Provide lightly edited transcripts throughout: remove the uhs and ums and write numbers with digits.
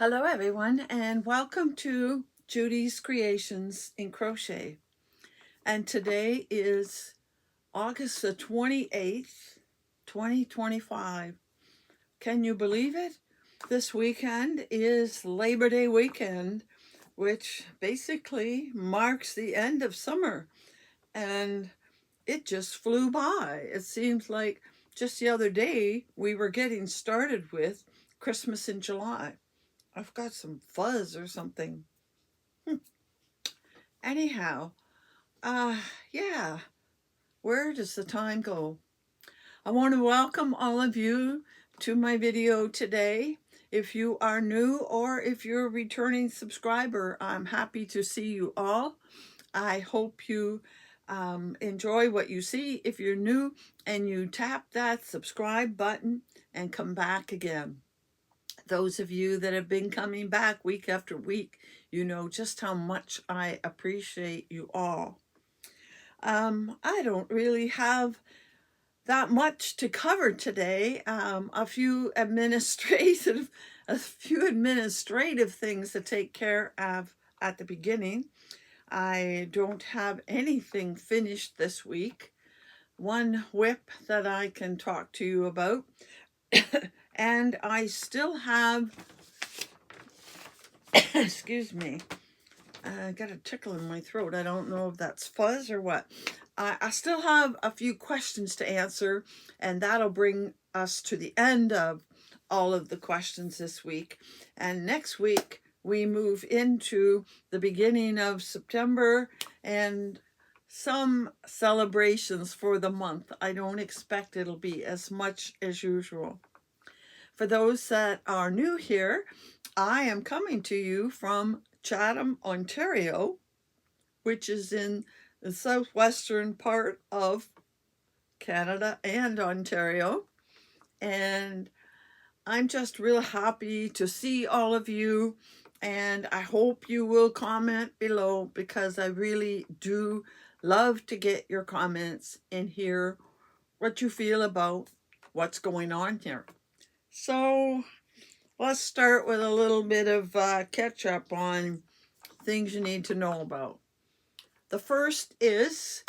Hello everyone, and welcome to Judy's Creations in Crochet. And today is August the 28th, 2025. Can you believe it? This weekend is Labor Day weekend, which basically marks the end of summer. And it just flew by. It seems like just the other day we were getting started with Christmas in July. I've got some fuzz or something. Anyhow, uh, yeah, where does the time go? I want to welcome all of you to my video today. If you are new or if you're a returning subscriber, I'm happy to see you all. I hope you enjoy what you see. If you're new and you tap that subscribe button and come back again. Those of you that have been coming back week after week, you know just how much I appreciate you all. I don't really have that much to cover today. A few administrative things to take care of at the beginning. I don't have anything finished this week. One WIP that I can talk to you about. And I still have, excuse me, I got a tickle in my throat. I don't know if that's fuzz or what. I still have a few questions to answer, and that'll bring us to the end of all of the questions this week. And next week, we move into the beginning of September and some celebrations for the month. I don't expect it'll be as much as usual. For those that are new here, I am coming to you from Chatham, Ontario, which is in the southwestern part of Canada and Ontario. And I'm just real happy to see all of you. And I hope you will comment below because I really do love to get your comments and hear what you feel about what's going on here. So let's start with a little bit of catch up on things you need to know about. The first is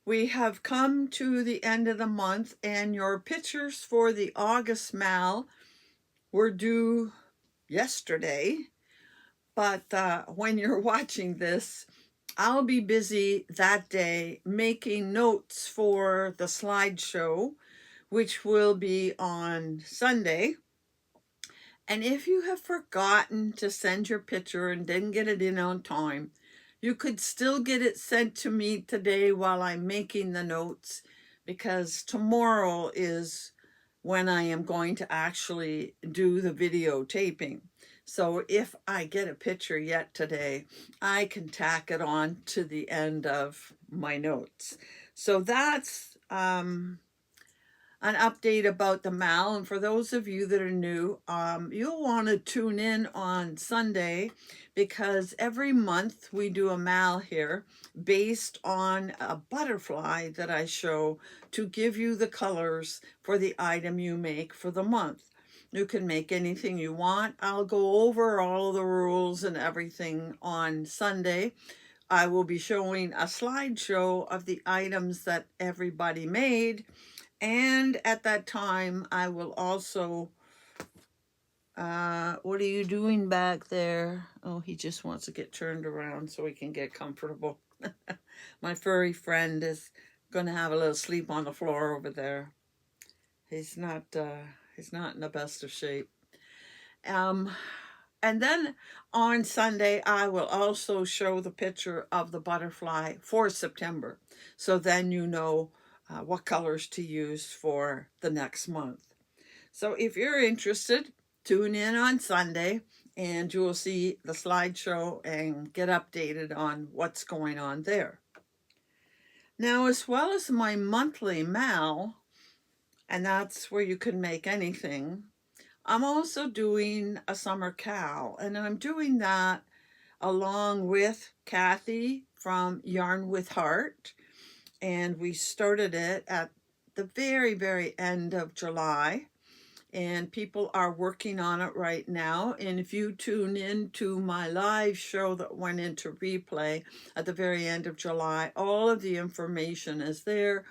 we have come to the end of the month and your pictures for the August mal were due yesterday. But when you're watching this, I'll be busy that day making notes for the slideshow, which will be on Sunday. And if you have forgotten to send your picture and didn't get it in on time, you could still get it sent to me today while I'm making the notes, because tomorrow is when I am going to actually do the videotaping. So if I get a picture yet today, I can tack it on to the end of my notes. So that's an update about the mal. And for those of you that are new, you'll want to tune in on Sunday because every month we do a mal here based on a butterfly that I show to give you the colors for the item you make for the month. You can make anything you want. I'll go over all of the rules and everything on Sunday. I will be showing a slideshow of the items that everybody made. And at that time, I will also, what are you doing back there? Oh, he just wants to get turned around so he can get comfortable. My furry friend is going to have a little sleep on the floor over there. He's not in the best of shape. And then on Sunday, I will also show the picture of the butterfly for September. So then you know what colors to use for the next month. So if you're interested, tune in on Sunday and you will see the slideshow and get updated on what's going on there. Now, as well as my monthly mal, and that's where you can make anything, I'm also doing a summer cal, and I'm doing that along with Cathy from Yarn with Heart. And we started it at the very, very end of July. and people are working on it right now. And if you tune in to my live show that went into replay at the very end of July, all of the information is there,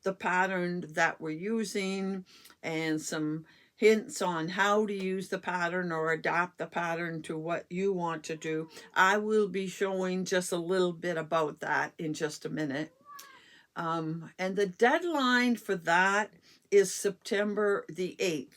the pattern that we're using, and some hints on how to use the pattern or adapt the pattern to what you want to do. I will be showing just a little bit about that in just a minute. And the deadline for that is September the 8th.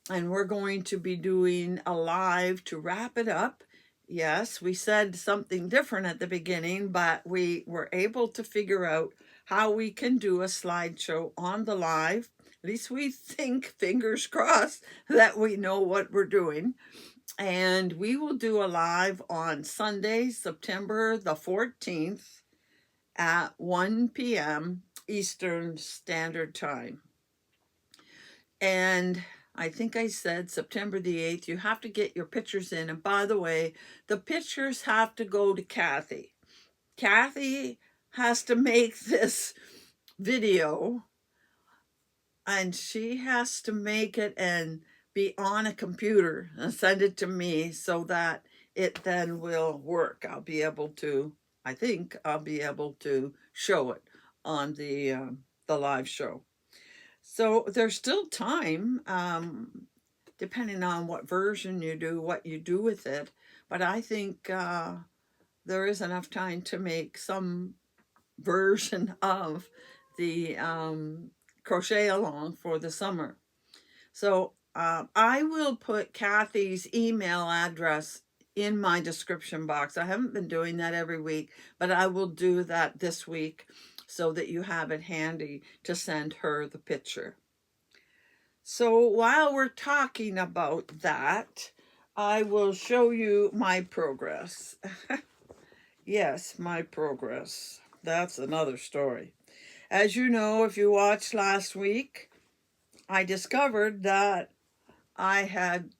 And we're going to be doing a live to wrap it up. Yes, we said something different at the beginning, but we were able to figure out how we can do a slideshow on the live. At least we think, fingers crossed, that we know what we're doing. And we will do a live on Sunday, September the 14th at 1 p.m. Eastern Standard Time. And I think I said September the 8th, you have to get your pictures in. And by the way, the pictures have to go to Cathy. Cathy has to make this video, and she has to make it and be on a computer and send it to me so that it then will work. I think I'll be able to show it on the live show. So there's still time, depending on what version you do, what you do with it. But I think there is enough time to make some version of the crochet along for the summer. So I will put Cathy's email address in my description box. I haven't been doing that every week, but I will do that this week so that you have it handy to send her the picture. So while we're talking about that, I will show you my progress. Yes, my progress. That's another story. As you know, if you watched last week, I discovered that I had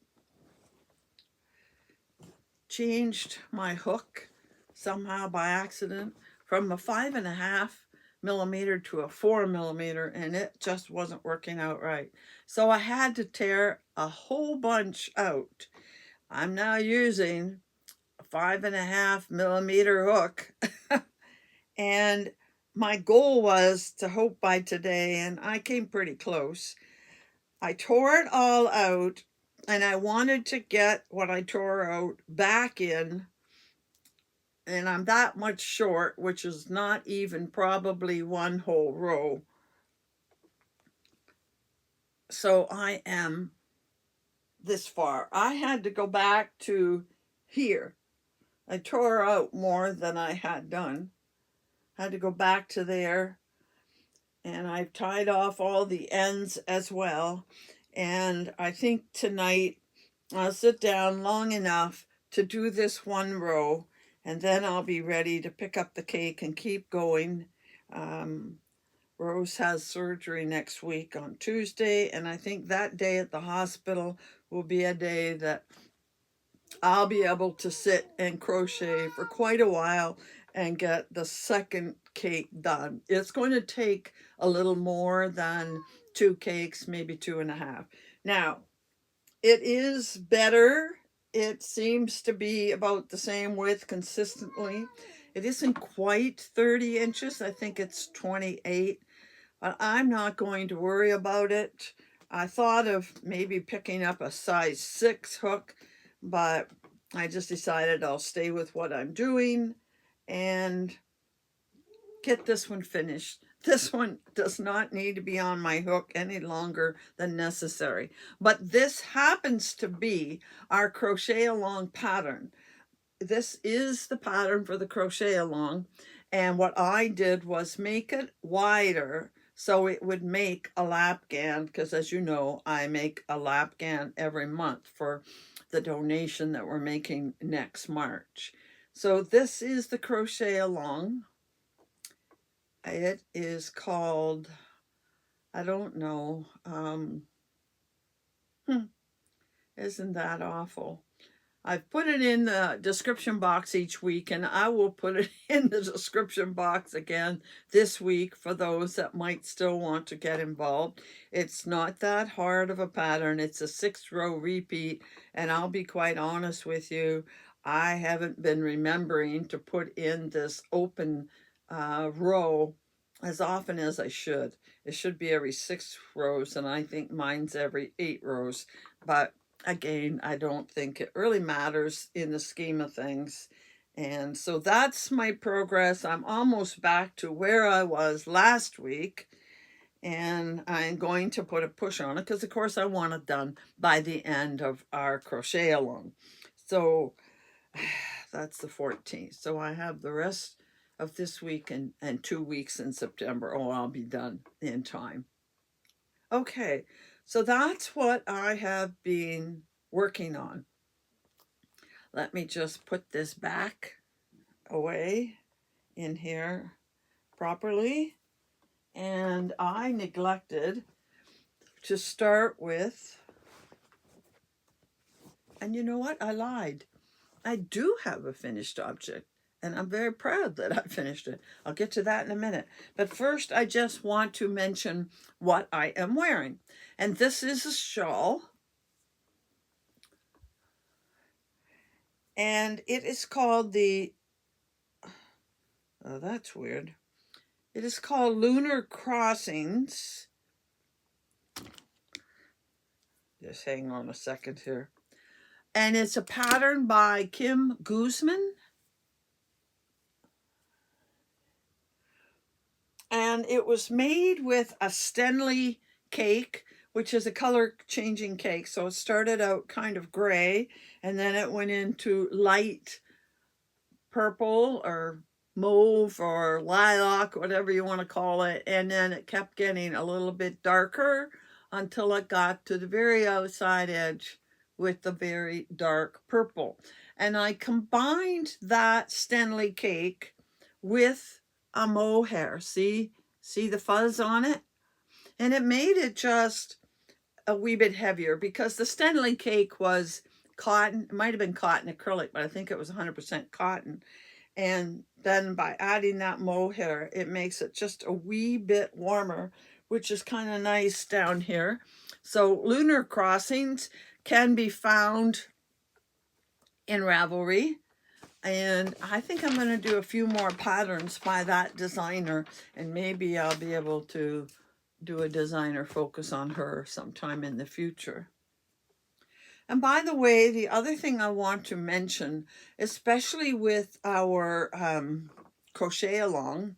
changed my hook somehow by accident from a 5.5mm to a 4mm, and it just wasn't working out right. So I had to tear a whole bunch out. I'm now using a 5.5mm hook. And my goal was to hope by today, and I came pretty close. I tore it all out, and I wanted to get what I tore out back in, and I'm that much short, which is not even probably one whole row. So I am this far. I had to go back to here. I tore out more than I had done. Had to go back to there, and I've tied off all the ends as well. And I think tonight I'll sit down long enough to do this one row, and then I'll be ready to pick up the cake and keep going. Rose has surgery next week on Tuesday, and I think that day at the hospital will be a day that I'll be able to sit and crochet for quite a while and get the second cake done. It's going to take a little more than 2 cakes, maybe 2.5. Now, it is better. It seems to be about the same width consistently. It isn't quite 30 inches. I think it's 28. But I'm not going to worry about it. I thought of maybe picking up a size 6 hook, but I just decided I'll stay with what I'm doing and get this one finished. This one does not need to be on my hook any longer than necessary. But this happens to be our crochet along pattern. This is the pattern for the crochet along. And what I did was make it wider so it would make a lapgan, because as you know, I make a lapgan every month for the donation that we're making next March. So this is the crochet along. It is called, I don't know, isn't that awful? I've put it in the description box each week, and I will put it in the description box again this week for those that might still want to get involved. It's not that hard of a pattern. It's a 6-row repeat, and I'll be quite honest with you, I haven't been remembering to put in this open row as often as I should. It should be every 6 rows, and I think mine's every 8 rows, but again, I don't think it really matters in the scheme of things. And so that's my progress. I'm almost back to where I was last week. And I'm going to put a push on it because, of course, I want it done by the end of our crochet along. So that's the 14th. So I have the rest of this week and 2 weeks in September. Oh, I'll be done in time. Okay, so that's what I have been working on. Let me just put this back away in here properly. And I neglected to start with, and you know what? I lied. I do have a finished object, and I'm very proud that I finished it. I'll get to that in a minute. But first, I just want to mention what I am wearing. And this is a shawl. And it is called oh, that's weird. It is called Lunar Crossings. Just hang on a second here. And it's a pattern by Kim Guzman. And it was made with a Stenley cake, which is a color changing cake. So it started out kind of gray, and then it went into light purple or mauve or lilac, whatever you want to call it. And then it kept getting a little bit darker until it got to the very outside edge with the very dark purple. And I combined that Stenley cake with a mohair. See the fuzz on it? And it made it just a wee bit heavier because the Stenley cake was cotton. It might have been cotton acrylic, but I think it was 100% cotton. And then by adding that mohair, it makes it just a wee bit warmer, which is kind of nice down here. So Lunar Crossings can be found in Ravelry. And I think I'm going to do a few more patterns by that designer, and maybe I'll be able to do a designer focus on her sometime in the future. And by the way, the other thing I want to mention, especially with our crochet along,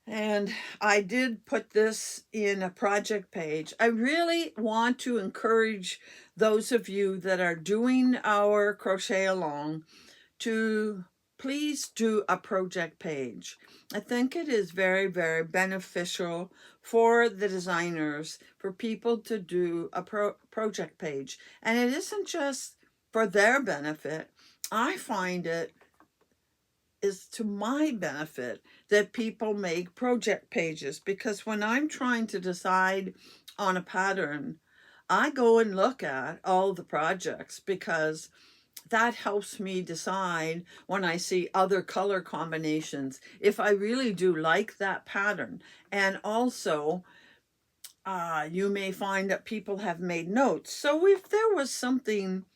and I did put this in a project page. I really want to encourage those of you that are doing our crochet along to please do a project page. I think it is very, very beneficial for the designers, for people to do a project page. And it isn't just for their benefit. I find it is to my benefit that people make project pages, because when I'm trying to decide on a pattern, I go and look at all the projects, because that helps me decide when I see other color combinations if I really do like that pattern. And also, you may find that people have made notes. So if there was something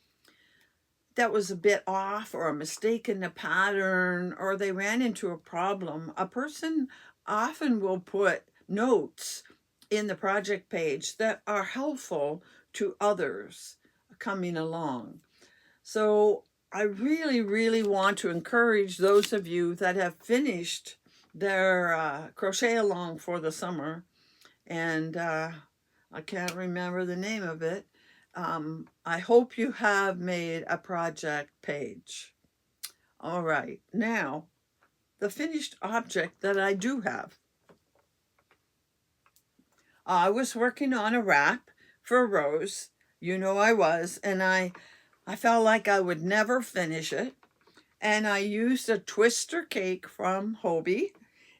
that was a bit off, or a mistake in the pattern, or they ran into a problem, a person often will put notes in the project page that are helpful to others coming along. So I really, really want to encourage those of you that have finished their crochet along for the summer, and I can't remember the name of it. I hope you have made a project page. All right, now the finished object that I do have. I was working on a wrap for Rose. You know I was, and I felt like I would never finish it. And I used a twister cake from Hobie,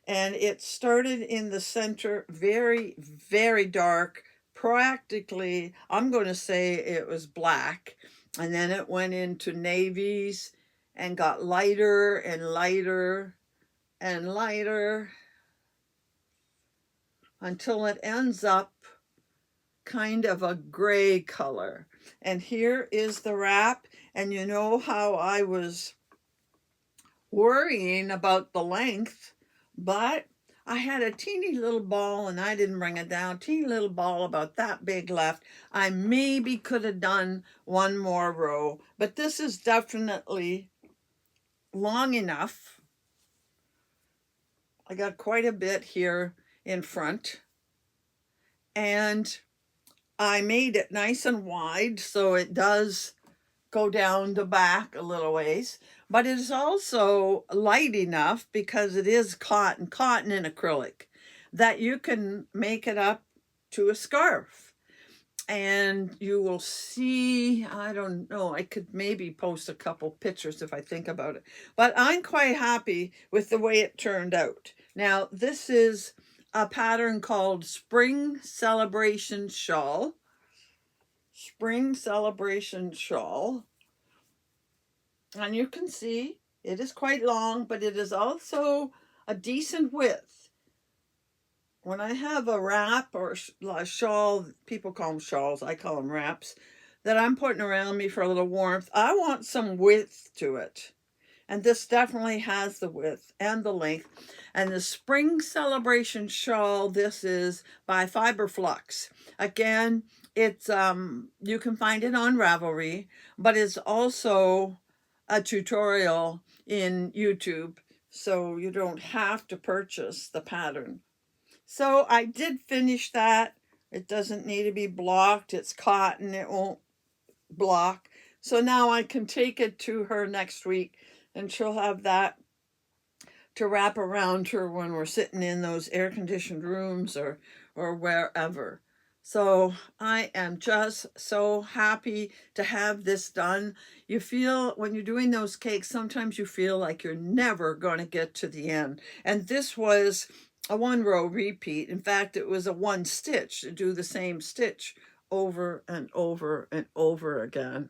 and it started in the center, very, very dark. Practically, I'm going to say it was black. And then it went into navies and got lighter and lighter and lighter until it ends up kind of a gray color. And here is the wrap. And you know how I was worrying about the length, but I had a teeny little ball and I didn't bring it down. Teeny little ball about that big left. I maybe could have done one more row, but this is definitely long enough. I got quite a bit here in front, and I made it nice and wide so it does go down the back a little ways, but it is also light enough because it is cotton and acrylic that you can make it up to a scarf. And you will see, I don't know, I could maybe post a couple pictures if I think about it, but I'm quite happy with the way it turned out. Now, this is a pattern called Spring Celebration Shawl. Spring Celebration Shawl. And you can see it is quite long, but it is also a decent width. When I have a wrap or a shawl, people call them shawls, I call them wraps, that I'm putting around me for a little warmth, I want some width to it. And this definitely has the width and the length. And the Spring Celebration Shawl, this is by Fiberflux. Again, it's you can find it on Ravelry, but it's also a tutorial in YouTube, so you don't have to purchase the pattern. So I did finish that. It doesn't need to be blocked. It's cotton. It won't block. So now I can take it to her next week, and she'll have that to wrap around her when we're sitting in those air-conditioned rooms or wherever. So I am just so happy to have this done. You feel, when you're doing those cakes, sometimes you feel like you're never going to get to the end. And this was a 1-row repeat. In fact, it was a 1 stitch to do the same stitch over and over and over again.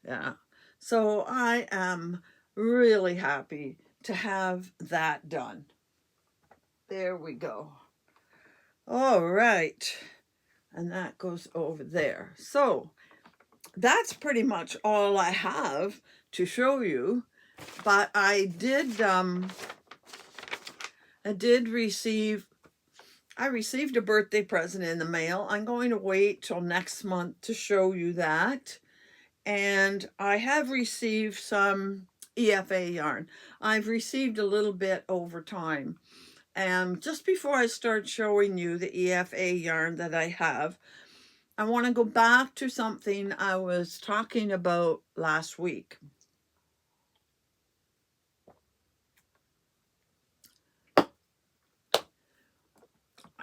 Yeah. So I am really happy to have that done. There we go. All right. And that goes over there. So that's pretty much all I have to show you. But I received a birthday present in the mail. I'm going to wait till next month to show you that. And I have received some EFA yarn. I've received a little bit over time. And just before I start showing you the EFA yarn that I have, I want to go back to something I was talking about last week.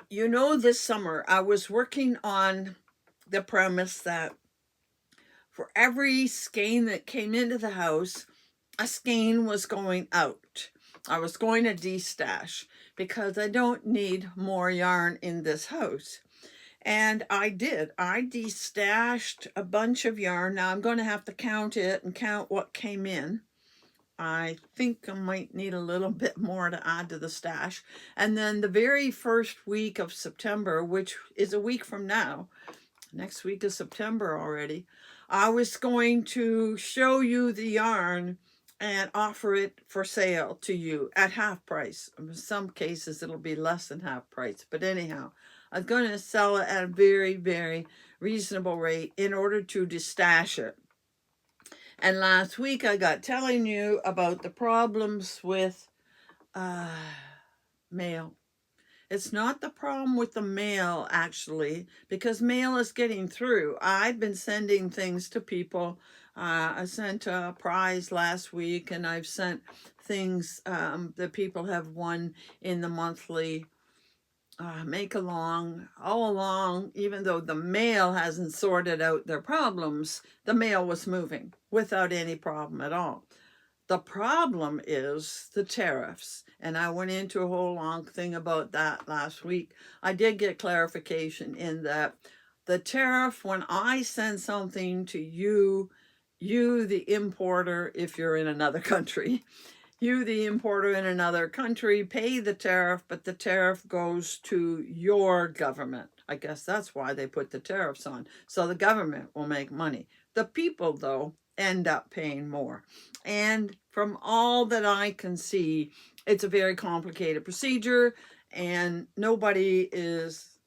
You know, this summer I was working on the premise that for every skein that came into the house, a skein was going out. I was going to destash because I don't need more yarn in this house. And I did. I destashed a bunch of yarn. Now I'm going to have to count it and count what came in. I think I might need a little bit more to add to the stash. And then the very first week of September, which is a week from now, next week is September already, I was going to show you the yarn and offer it for sale to you at half price. In some cases, it'll be less than half price. But anyhow, I'm going to sell it at a very, very reasonable rate in order to destash it. And last week, I got telling you about the problems with mail. It's not the problem with the mail, actually, because mail is getting through. I've been sending things to people. I sent a prize last week, and I've sent things that people have won in the monthly make along, all along. Even though the mail hasn't sorted out their problems, the mail was moving without any problem at all. The problem is the tariffs, and I went into a whole long thing about that last week. I did get clarification in that the tariff, when I send something to you you, the importer, if you're in another country, you, the importer in another country, pay the tariff, but the tariff goes to your government. I guess that's why they put the tariffs on. So the government will make money. The people, though, end up paying more. And from all that I can see, it's a very complicated procedure, and nobody is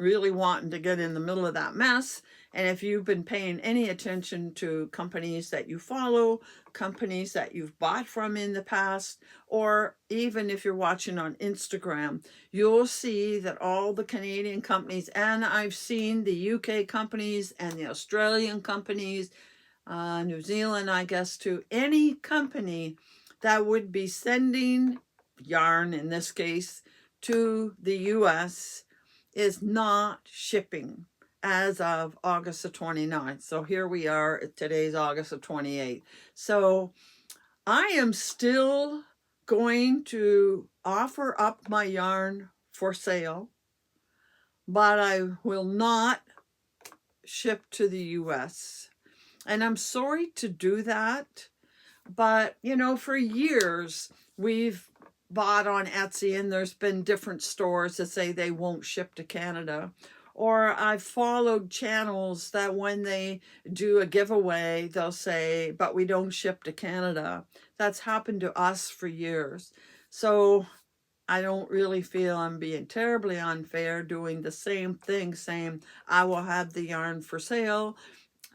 really wanting to get in the middle of that mess. And if you've been paying any attention to companies that you follow, companies that you've bought from in the past, or even if you're watching on Instagram, you'll see that all the Canadian companies, and I've seen the UK companies and the Australian companies, New Zealand, I guess, to any company that would be sending yarn, in this case, to the US is not shipping as of August the 29th. So here we are, today's August the 28th. So I am still going to offer up my yarn for sale, but I will not ship to the US. And I'm sorry to do that, but you know, for years we've bought on Etsy, and there's been different stores that say they won't ship to Canada. Or I've followed channels that when they do a giveaway, they'll say, but we don't ship to Canada. That's happened to us for years. So I don't really feel I'm being terribly unfair doing the same thing, saying I will have the yarn for sale,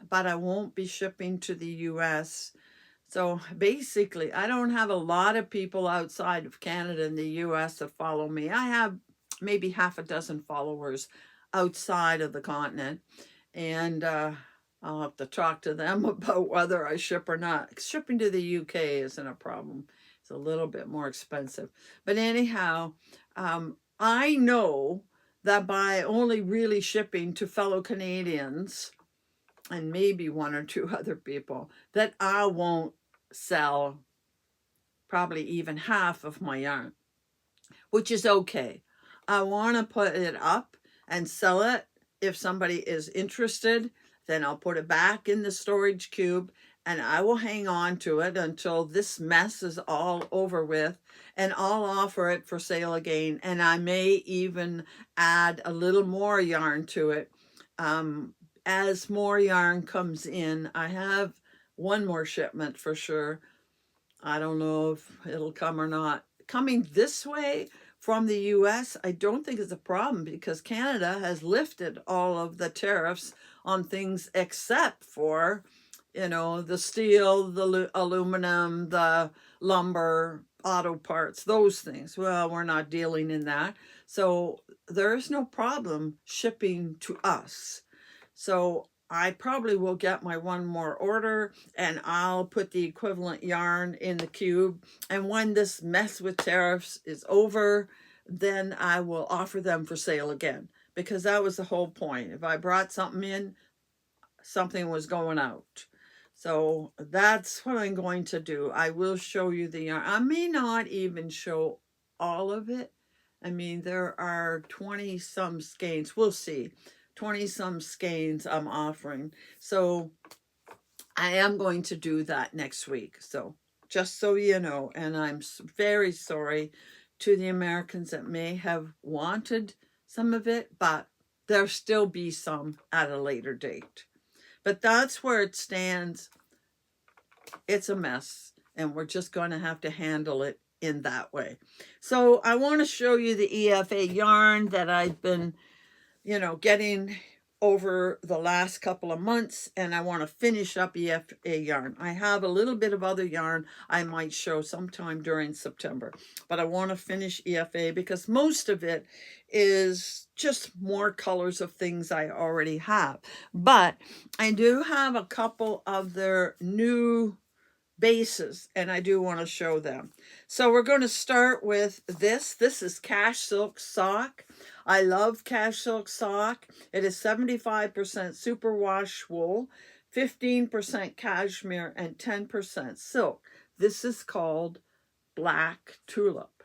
but I won't be shipping to the US. So basically, I don't have a lot of people outside of Canada and the US that follow me. I have maybe half a dozen followers outside of the continent, and I'll have to talk to them about whether I ship or not. Shipping to the UK isn't a problem. It's a little bit more expensive. But anyhow, I know that by only really shipping to fellow Canadians, and maybe one or two other people, that I won't sell probably even half of my yarn, which is okay. I want to put it up and sell it. If somebody is interested, then I'll put it back in the storage cube, and I will hang on to it until this mess is all over with, and I'll offer it for sale again. And I may even add a little more yarn to it. As more yarn comes in, I have one more shipment for sure. I don't know if it'll come or not. Coming this way from the US, I don't think it's a problem because Canada has lifted all of the tariffs on things except for, you know, the steel, the aluminum, the lumber, auto parts, those things. Well, we're not dealing in that. So there's no problem shipping to us. So I probably will get my one more order, and I'll put the equivalent yarn in the cube. And when this mess with tariffs is over, then I will offer them for sale again, because that was the whole point. If I brought something in, something was going out. So that's what I'm going to do. I will show you the yarn. I may not even show all of it. I mean, there are 20 some skeins. We'll see. 20 some skeins I'm offering. So I am going to do that next week. So just so you know, and I'm very sorry to the Americans that may have wanted some of it, but there'll still be some at a later date. But that's where it stands. It's a mess, and we're just going to have to handle it in that way. So I want to show you the EFA yarn that I've been, you know, getting over the last couple of months, and I want to finish up EFA yarn. I have a little bit of other yarn I might show sometime during September, but I want to finish EFA because most of it is just more colors of things I already have. But I do have a couple of their new bases, and I do want to show them. So we're going to start with this. This is Cash Silk Sock. I love Cash Silk Sock. It is 75% superwash wool, 15% cashmere, and 10% silk. This is called Black Tulip.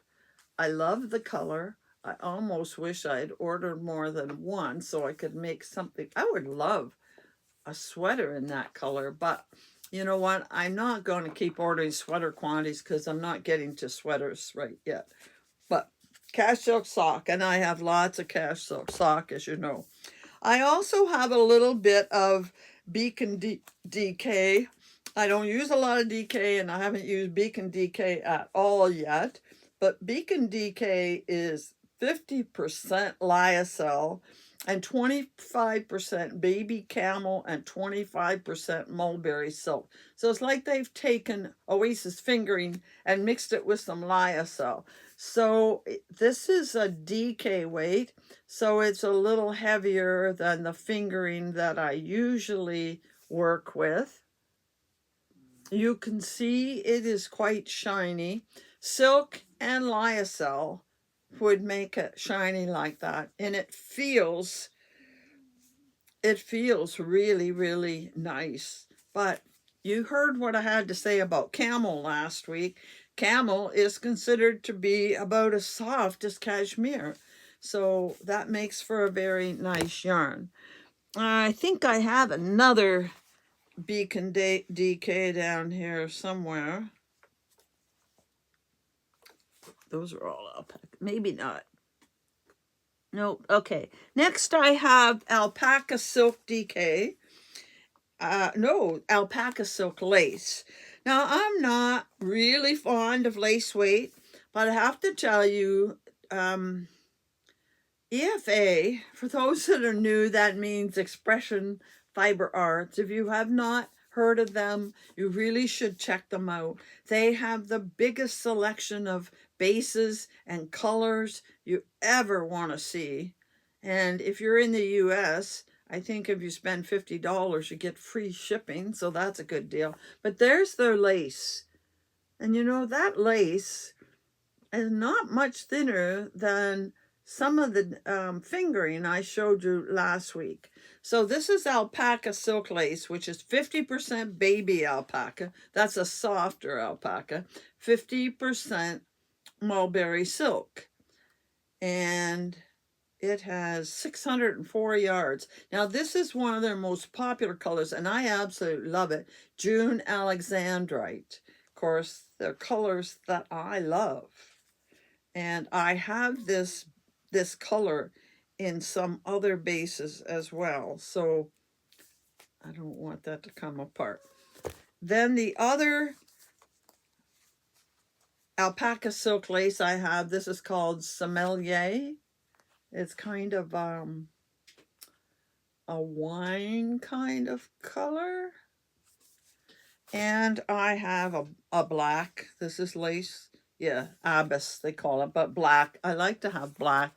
I love the color. I almost wish I had ordered more than one so I could make something. I would love a sweater in that color, but you know what? I'm not going to keep ordering sweater quantities because I'm not getting to sweaters right yet. But cash silk sock, and I have lots of cash silk sock, as you know. I also have a little bit of Beacon DK. I don't use a lot of DK, and I haven't used Beacon DK at all yet. But Beacon DK is 50% lyocell and 25% baby camel and 25% mulberry silk. So it's like they've taken Oasis fingering and mixed it with some lyocell. So this is a DK weight, so it's a little heavier than the fingering that I usually work with. You can see it is quite shiny. Silk and lyocell would make it shiny like that, and it feels really, really nice. But you heard what I had to say about camel last week. Camel is considered to be about as soft as cashmere, so that makes for a very nice yarn. I think I have another Beacon DK down here somewhere. Those are all alpaca. Maybe not. Nope. Okay. Next I have alpaca silk DK. No, alpaca silk lace. Now, I'm not really fond of lace weight, but I have to tell you, EFA, for those that are new, that means Expression Fiber Arts. If you have not heard of them, you really should check them out. They have the biggest selection of bases and colors you ever want to see. And if you're in the US, I think if you spend $50, you get free shipping, so that's a good deal. But there's their lace. And you know, that lace is not much thinner than some of the fingering I showed you last week. So this is alpaca silk lace, which is 50% baby alpaca. That's a softer alpaca. 50% mulberry silk. And it has 604 yards. Now, this is one of their most popular colors, and I absolutely love it. June Alexandrite. Of course, they're colors that I love. And I have this color in some other bases as well. So I don't want that to come apart. Then the other alpaca silk lace I have, this is called Sommelier. It's kind of a wine kind of color. And I have a black. This is lace. Yeah, Abyss they call it, but black. I like to have black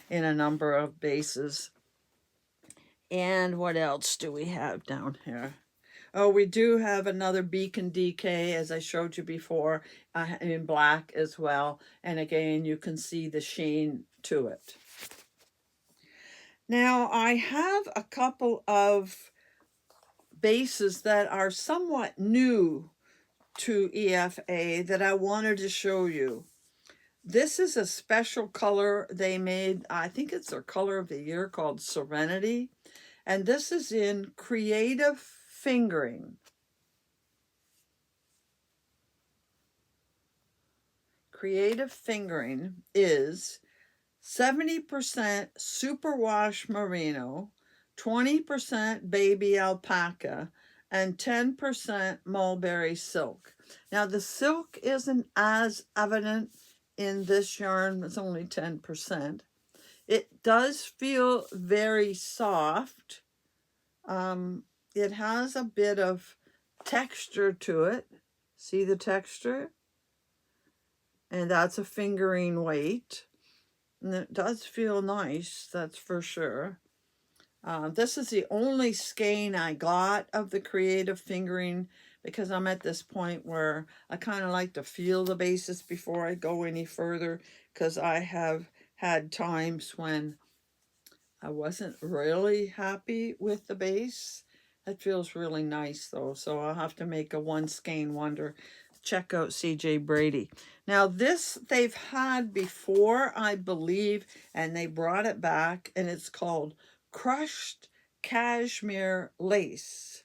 in a number of bases. And what else do we have down here? Oh, we do have another Beacon DK, as I showed you before, in black as well. And again, you can see the sheen to it. Now, I have a couple of bases that are somewhat new to EFA that I wanted to show you. This is a special color they made. I think it's their color of the year, called Serenity. And this is in Creative Fingering. Creative Fingering is 70% superwash merino, 20% baby alpaca, and 10% mulberry silk. Now, the silk isn't as evident in this yarn. It's only 10%. It does feel very soft. It has a bit of texture to it. See the texture? And that's a fingering weight. And it does feel nice, that's for sure. This is the only skein I got of the Creative Fingering, because I'm at this point where I kind of like to feel the basis before I go any further, because I have had times when I wasn't really happy with the base. It feels really nice though, so I'll have to make a one skein wonder. Check out CJ Brady. Now this they've had before, I believe, and they brought it back, and it's called Crushed cashmere lace.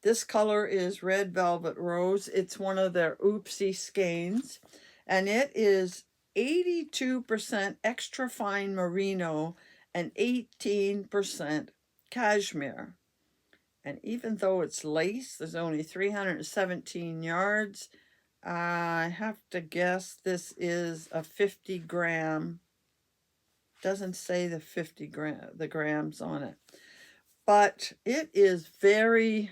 This color is Red Velvet Rose. It's one of their Oopsie skeins, and it is 82% extra fine merino and 18% cashmere. And even though it's lace, there's only 317 yards. I have to guess this is a 50 gram. Doesn't say the 50 the grams on it. But it is very,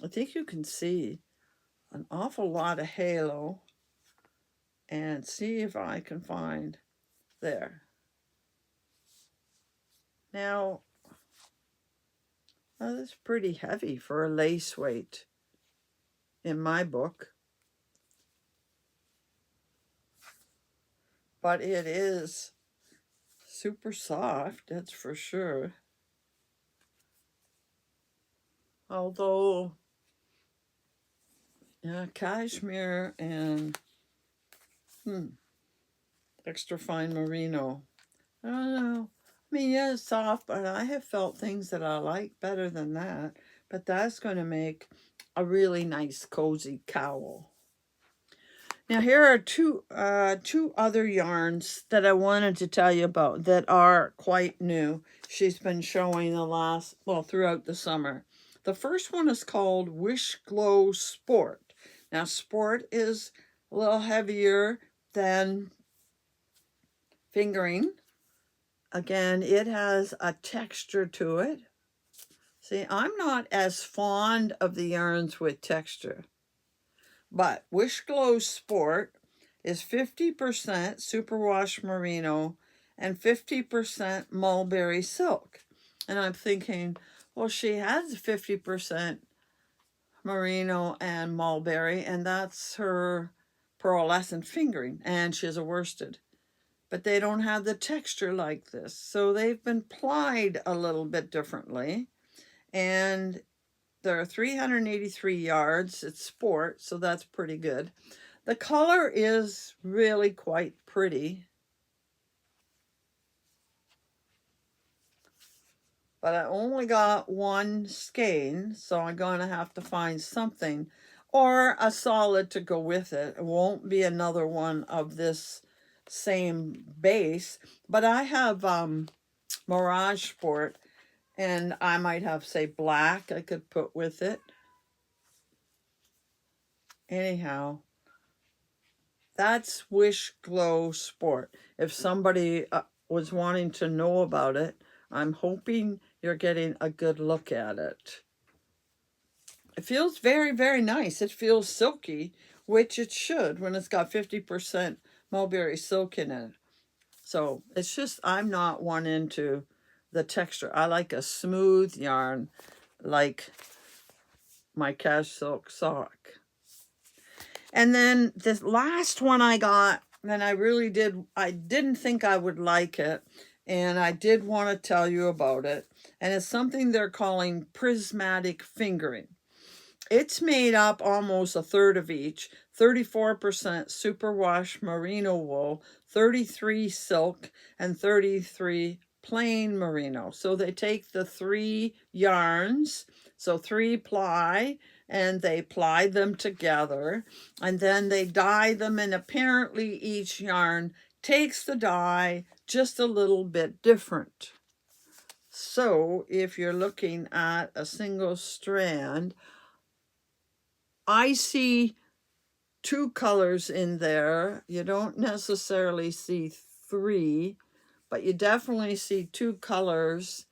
I think you can see an awful lot of halo. And see if I can find there. Now, that's pretty heavy for a lace weight in my book. But it is super soft, that's for sure. Although, yeah, cashmere and extra fine merino. I don't know. I mean, yeah, it's soft, but I have felt things that I like better than that. But that's going to make a really nice, cozy cowl. Now, here are two other yarns that I wanted to tell you about that are quite new. She's been showing throughout the summer. The first one is called Wish Glow Sport. Now, Sport is a little heavier than fingering. Again, it has a texture to it. See, I'm not as fond of the yarns with texture. But Wish Glow Sport is 50% superwash merino and 50% mulberry silk. And I'm thinking, well, she has 50% merino and mulberry, and that's her pearlescent fingering, and she has a worsted. But they don't have the texture like this. So they've been plied a little bit differently. And there are 383 yards. It's sport, so that's pretty good. The color is really quite pretty. But I only got one skein, so I'm going to have to find something or a solid to go with it. It won't be another one of this same base, but I have Mirage Sport, and I might have, say, black I could put with it. Anyhow, that's Wish Glow Sport. If somebody was wanting to know about it, I'm hoping you're getting a good look at it. It feels very, very nice. It feels silky, which it should when it's got 50% mulberry silk in it. So it's just, I'm not one into the texture. I like a smooth yarn like my cash silk sock. And then this last one I got, and I didn't think I would like it, and I did want to tell you about it. And it's something they're calling prismatic fingering. It's made up almost a third of each, 34% superwash merino wool, 33 silk, and 33 plain merino. So they take the 3 yarns, so 3 ply, and they ply them together, and then they dye them, and apparently each yarn takes the dye just a little bit different. So if you're looking at a single strand, I see 2 colors in there. You don't necessarily see 3, but you definitely see 2 colors.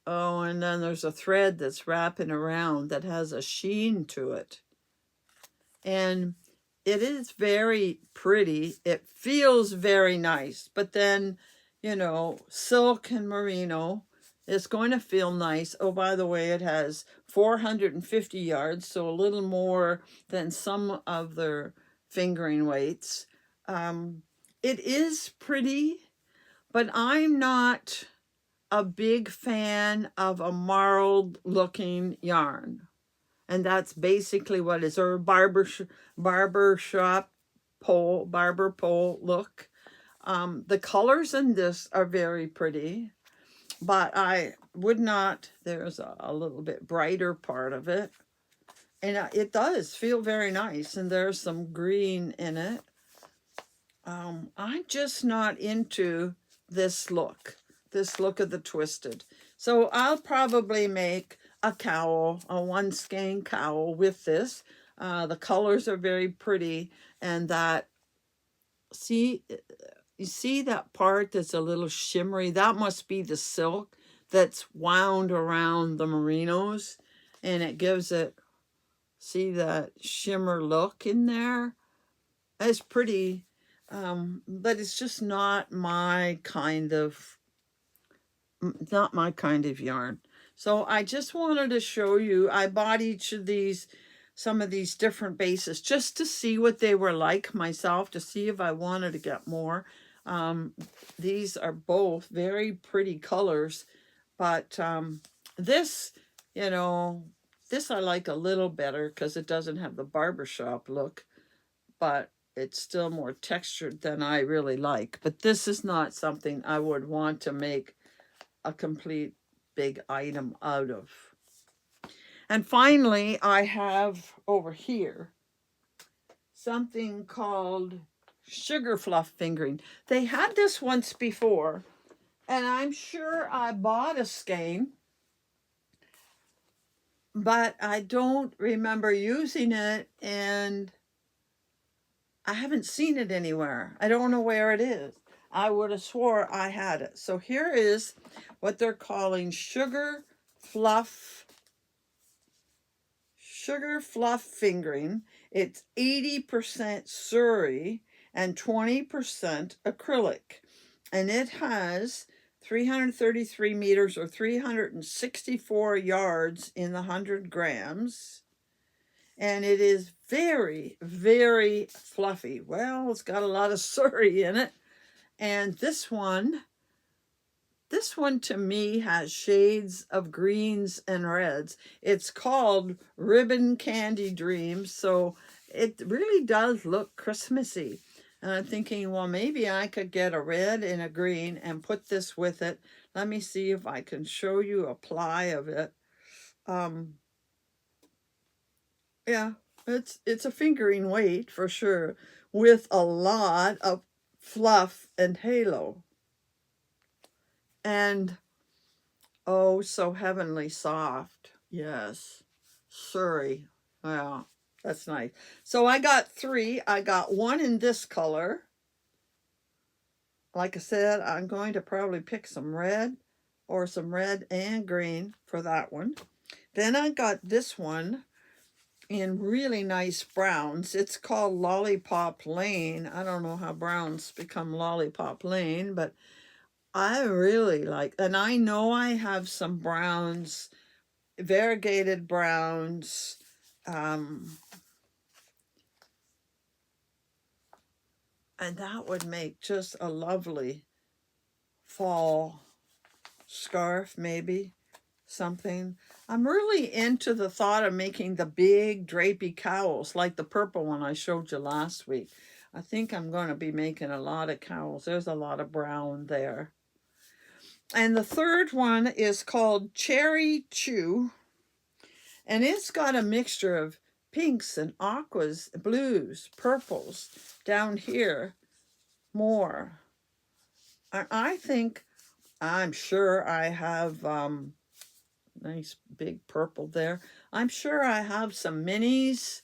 Oh, and then there's a thread that's wrapping around that has a sheen to it. And it is very pretty. It feels very nice. But then, you know, silk and merino is going to feel nice. Oh, by the way, it has 450 yards, so a little more than some of their fingering weights. It is pretty, but I'm not a big fan of a marled looking yarn. And that's basically what it is, or barber pole look. The colors in this are very pretty. but I would not, there's a little bit brighter part of it. And it does feel very nice. And there's some green in it. I'm just not into this look of the twisted. So I'll probably make a cowl, a one skein cowl with this. The colors are very pretty, and that, see, you see that part that's a little shimmery? That must be the silk that's wound around the merinos, and it gives it, see that shimmer look in there? It's pretty, but it's just not my kind of yarn. So I just wanted to show you, I bought each of these, some of these different bases, just to see what they were like myself, to see if I wanted to get more. These are both very pretty colors, but this, you know, this I like a little better because it doesn't have the barbershop look, but it's still more textured than I really like. But this is not something I would want to make a complete big item out of. And finally, I have over here something called sugar fluff fingering. They had this once before, and I'm sure I bought a skein, but I don't remember using it, and I haven't seen it anywhere. I don't know where it is. I would have swore I had it. So here is what they're calling sugar fluff fingering. It's 80% suri and 20% acrylic. And it has 333 meters or 364 yards in the 100 grams. And it is very, very fluffy. Well, it's got a lot of suri in it. And this one to me has shades of greens and reds. It's called Ribbon Candy Dreams. So it really does look Christmassy. And I'm thinking, well, maybe I could get a red and a green and put this with it. Let me see if I can show you a ply of it. Yeah, it's a fingering weight for sure, with a lot of fluff and halo. And oh, so heavenly soft. Yes. Suri. Yeah, that's nice. So I got 3. I got one in this color. Like I said, I'm going to probably pick some red or some red and green for that one. Then I got this one in really nice browns. It's called Lollipop Lane. I don't know how browns become Lollipop Lane, but I really like, and I know I have some browns, variegated browns, and that would make just a lovely fall scarf, maybe something. I'm really into the thought of making the big drapey cowls like the purple one I showed you last week. I think I'm going to be making a lot of cowls. There's a lot of brown there. And the third one is called Cherry Chew. And it's got a mixture of pinks and aquas, blues, purples down here more. I think, I'm sure I have nice big purple there. I'm sure I have some minis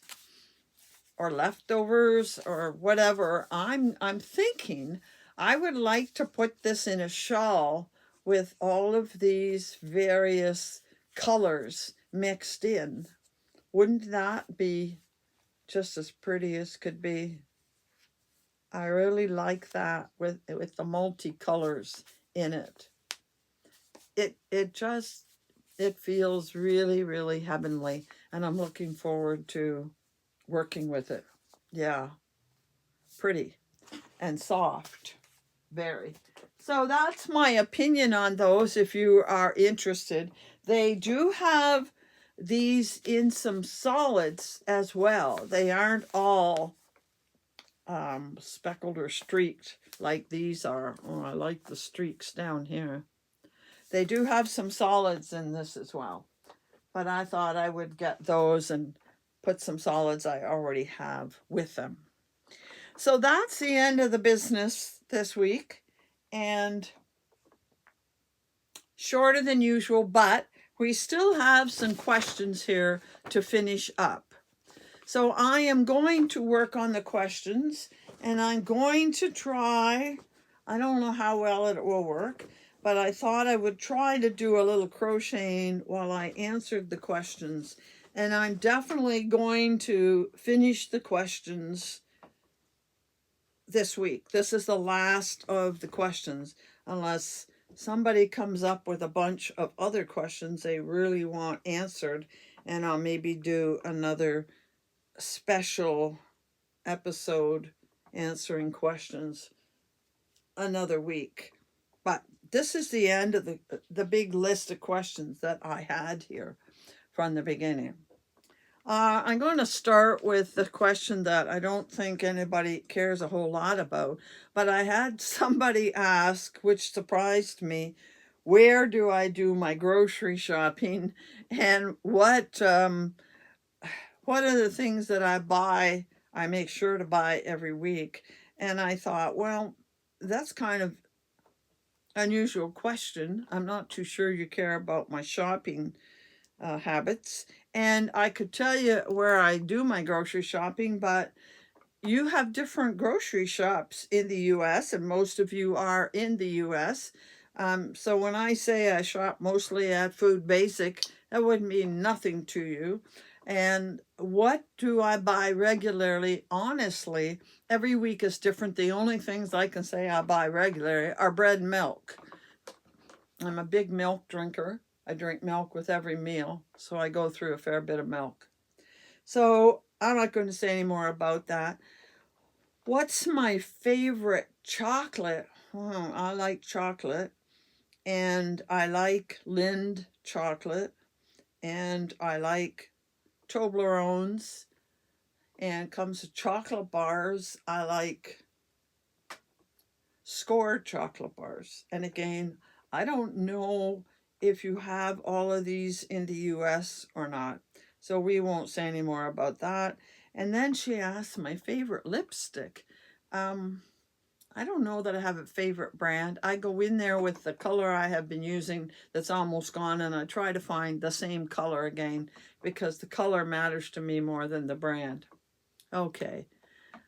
or leftovers or whatever. I'm thinking I would like to put this in a shawl with all of these various colors mixed in. Wouldn't that be just as pretty as could be? I really like that with the multicolors in it. It feels really, really heavenly, and I'm looking forward to working with it. Yeah, pretty and soft, very. So that's my opinion on those if you are interested. They do have these in some solids as well. They aren't all speckled or streaked like these are. Oh, I like the streaks down here. They do have some solids in this as well, but I thought I would get those and put some solids I already have with them. So that's the end of the business this week, and shorter than usual, but we still have some questions here to finish up. So I am going to work on the questions, and I'm going to try, I don't know how well it will work, but I thought I would try to do a little crocheting while I answered the questions. And I'm definitely going to finish the questions this week. This is the last of the questions, unless somebody comes up with a bunch of other questions they really want answered, and I'll maybe do another special episode answering questions another week. But this is the end of the big list of questions that I had here from the beginning. I'm going to start with the question that I don't think anybody cares a whole lot about, but I had somebody ask, which surprised me, where do I do my grocery shopping, and what are the things that I buy, I make sure to buy every week. And I thought, well, that's kind of unusual question. I'm not too sure you care about my shopping habits. And I could tell you where I do my grocery shopping, but you have different grocery shops in the US, and most of you are in the US. So when I say I shop mostly at Food Basic, that would mean nothing to you. And what do I buy regularly? Honestly, every week is different. The only things I can say I buy regularly are bread and milk. I'm a big milk drinker. I drink milk with every meal, so I go through a fair bit of milk. So I'm not going to say any more about that. What's my favorite chocolate? I like chocolate, and I like Lind chocolate, and I like Toblerones, and comes to chocolate bars, I like Score chocolate bars. And again, I don't know if you have all of these in the US or not, so we won't say any more about that. And then she asked my favorite lipstick. I don't know that I have a favorite brand. I go in there with the color I have been using that's almost gone, and I try to find the same color again because the color matters to me more than the brand. Okay,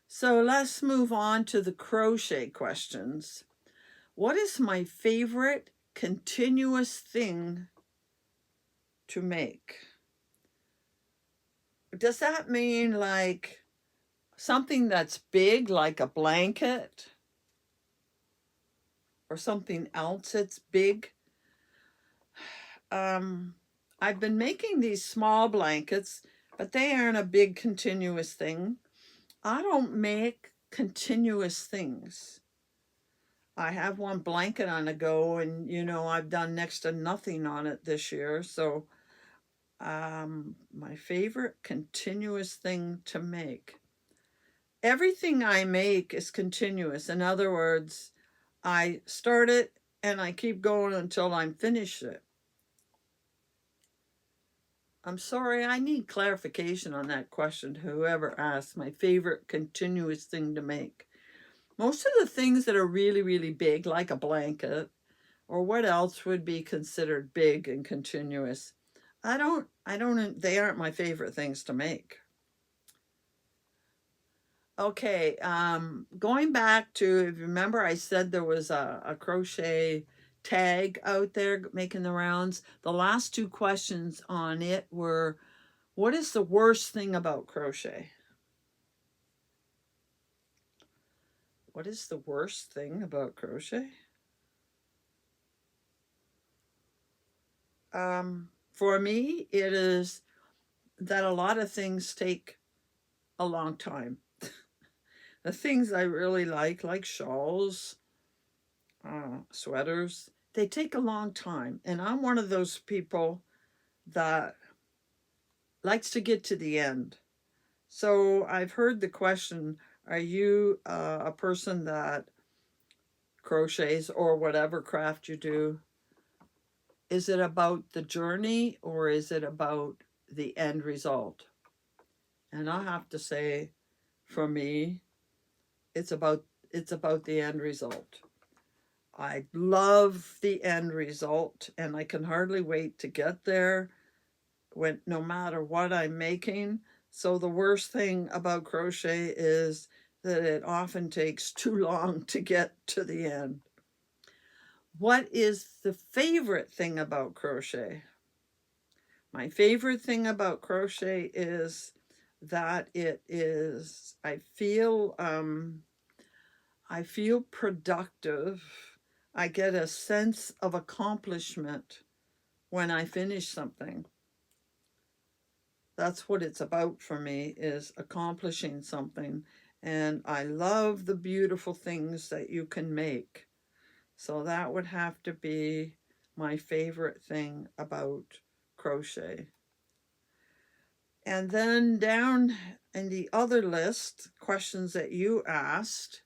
so let's move on to the crochet questions. What is my favorite continuous thing to make? Does that mean like something that's big, like a blanket? Or something else that's big? I've been making these small blankets, but they aren't a big continuous thing. I don't make continuous things. I have one blanket on the go, and I've done next to nothing on it this year. So my favorite continuous thing to make. Everything I make is continuous. In other words, I start it and I keep going until I'm finished it. I'm sorry, I need clarification on that question, whoever asked my favorite continuous thing to make. Most of the things that are really, really big, like a blanket, or what else would be considered big and continuous, they aren't my favorite things to make. Okay, going back to, if you remember, I said there was a crochet tag out there making the rounds. The last two questions on it were, what is the worst thing about crochet? What is the worst thing about crochet? For me, it is that a lot of things take a long time. The things I really like shawls, sweaters, they take a long time. And I'm one of those people that likes to get to the end. So I've heard the question, are you a person that crochets or whatever craft you do Is it about the journey or is it about the end result? And I have to say, for me, it's about the end result. I love the end result and I can hardly wait to get there when no matter what I'm making. So the worst thing about crochet is that it often takes too long to get to the end. What is the favorite thing about crochet? My favorite thing about crochet is that it is, I feel productive. I get a sense of accomplishment when I finish something. That's what it's about for me, is accomplishing something. And I love the beautiful things that you can make. So that would have to be my favorite thing about crochet. And then down in the other list, questions that you asked,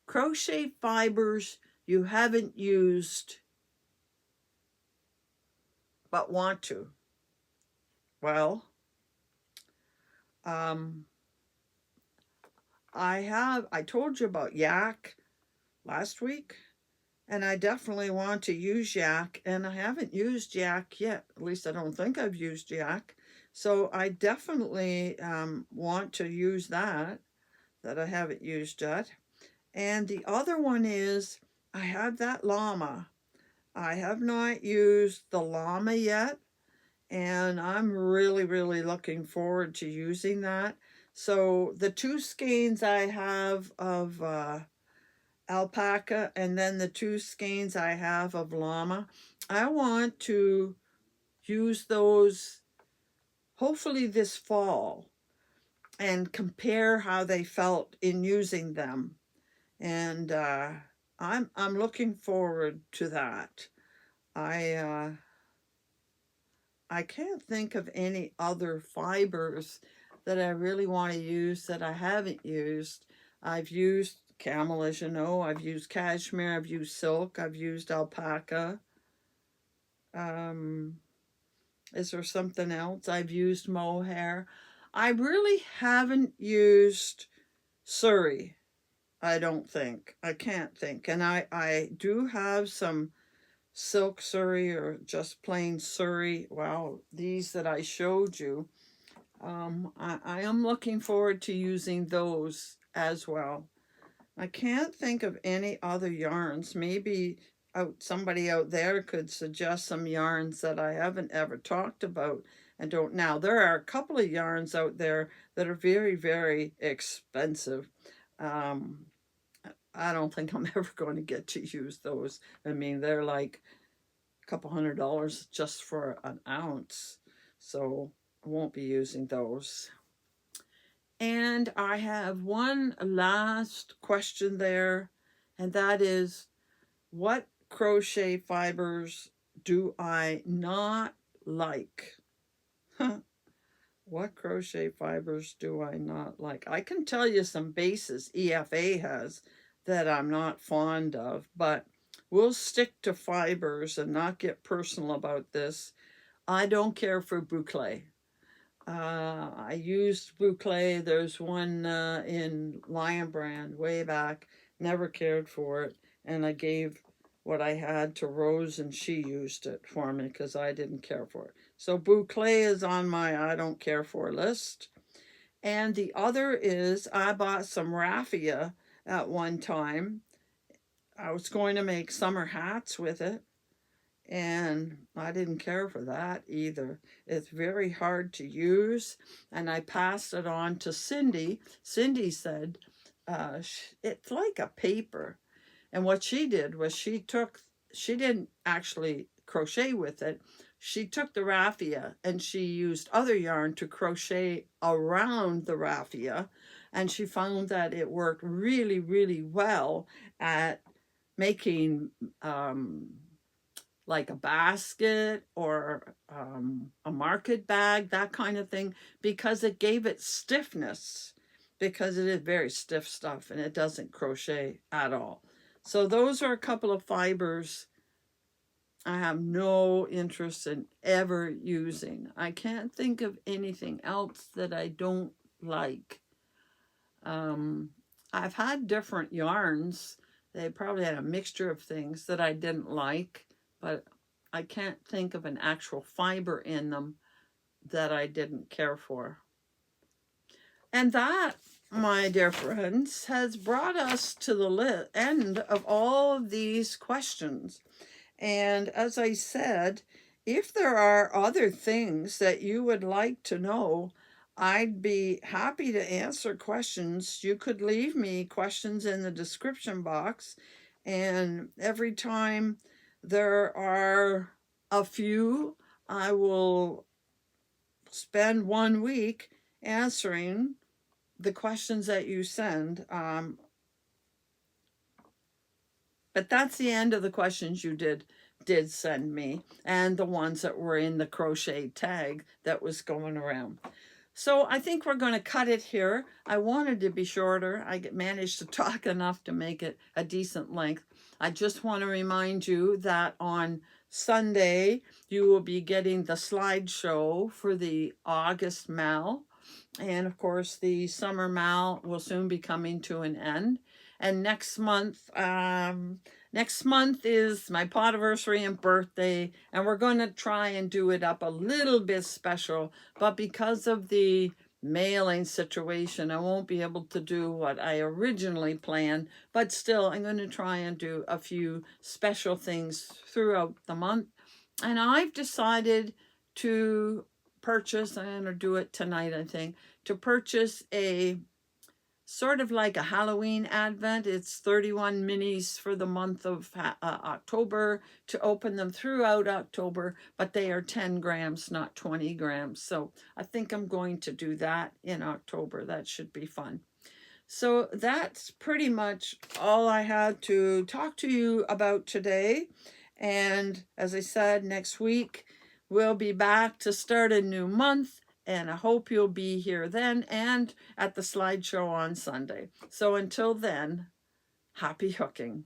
crochet fibers you haven't used but want to. Well, I told you about yak last week, and I definitely want to use yak, and I haven't used yak yet. At least I don't think I've used yak. So I definitely want to use that I haven't used yet. And the other one is I have that llama. I have not used the llama yet, and I'm really, really looking forward to using that. So the two skeins I have of alpaca and then the two skeins I have of llama, I want to use those hopefully this fall and compare how they felt in using them. And I'm looking forward to that. I can't think of any other fibers that I really want to use that I haven't used. I've used camel, as you know. I've used cashmere. I've used silk. I've used alpaca. Is there something else? I've used mohair. I really haven't used suri, I don't think. I can't think. And I do have some silk suri or just plain suri. Wow, these that I showed you. I am looking forward to using those as well. I can't think of any other yarns. Maybe somebody out there could suggest some yarns that I haven't ever talked about and don't now. There are a couple of yarns out there that are very, very expensive. I don't think I'm ever going to get to use those. I mean, they're like a couple $100 just for an ounce. So I won't be using those. And I have one last question there, and that is, what crochet fibers do I not like? What crochet fibers do I not like? I can tell you some bases EFA has that I'm not fond of, but we'll stick to fibers and not get personal about this. I don't care for boucle. I used boucle. There's one in Lion Brand way back. Never cared for it. And I gave what I had to Rose and she used it for me because I didn't care for it. So boucle is on my I don't care for list. And the other is I bought some raffia at one time. I was going to make summer hats with it. And I didn't care for that either. It's very hard to use. And I passed it on to Cindy. Cindy said, it's like a paper. And what she did was she didn't actually crochet with it. She took the raffia and she used other yarn to crochet around the raffia. And she found that it worked really, really well at making like a basket or a market bag, that kind of thing, because it gave it stiffness, because it is very stiff stuff and it doesn't crochet at all. So those are a couple of fibers I have no interest in ever using. I can't think of anything else that I don't like. I've had different yarns. They probably had a mixture of things that I didn't like, but I can't think of an actual fiber in them that I didn't care for. And that, my dear friends, has brought us to the end of all of these questions. And as I said, if there are other things that you would like to know, I'd be happy to answer questions. You could leave me questions in the description box, and every time there are a few, I will spend 1 week answering the questions that you send. But that's the end of the questions you did send me, and the ones that were in the crochet tag that was going around. So I think we're going to cut it here. I wanted to be shorter. I managed to talk enough to make it a decent length. I just want to remind you that on Sunday, you will be getting the slideshow for the August mal. And of course, the summer mal will soon be coming to an end. And next month is my podiversary and birthday, and we're going to try and do it up a little bit special. But because of the mailing situation, I won't be able to do what I originally planned. But still, I'm going to try and do a few special things throughout the month. And I've decided to purchase, I'm going to do it tonight, I think, to purchase a sort of like a Halloween advent. It's 31 minis for the month of October, to open them throughout October, but they are 10 grams, not 20 grams. So I think I'm going to do that in October. That should be fun. So that's pretty much all I had to talk to you about today. And as I said, next week we'll be back to start a new month. And I hope you'll be here then and at the slideshow on Sunday. So until then, happy hooking.